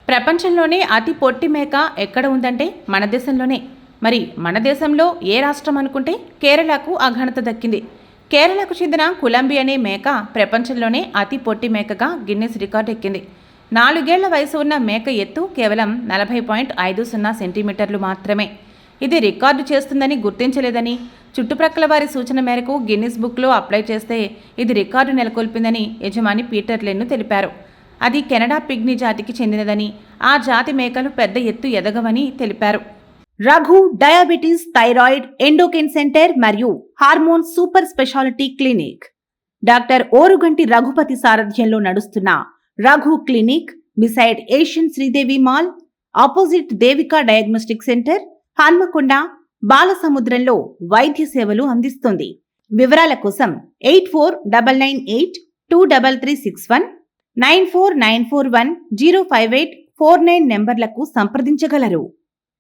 ప్రపంచంలోనే అతి పొట్టి మేక ఎక్కడ ఉందంటే మన దేశంలోనే. మరి మన దేశంలో ఏ రాష్ట్రం అనుకుంటే కేరళకు ఆ ఘనత దక్కింది. కేరళకు చెందిన కులంబి అనే మేక ప్రపంచంలోనే అతి పొట్టి మేకగా గిన్నెస్ రికార్డు ఎక్కింది. 4 ఏళ్ల వయసు ఉన్న మేక ఎత్తు కేవలం 40.50 సెంటీమీటర్లు మాత్రమే. ఇది రికార్డు చేస్తుందని గుర్తించలేదని, చుట్టుప్రక్కల వారి సూచన మేరకు గిన్నిస్ బుక్లో అప్లై చేస్తే ఇది రికార్డు నెలకొల్పిందని యజమాని పీటర్ లెన్ను తెలిపారు. అది కెనడా పిగ్నీ జాతికి చెందినదని, ఆ జాతి మేకలు పెద్ద ఎత్తు ఎదగవని తెలిపారు. Raghu diabetes, thyroid, endocrine centre మరియు hormone super speciality clinic doctor Oruganti Raghupathi సారథ్యంలో నడుస్తున్న Raghu clinic beside Asian Sridevi mall, opposite Devika diagnostic centre, Hanamkonda, బాలసముద్రంలో వైద్య సేవలు అందిస్తుంది. వివరాల కోసం 8499823361 9494105849 నెంబర్లకు సంప్రదించగలరు.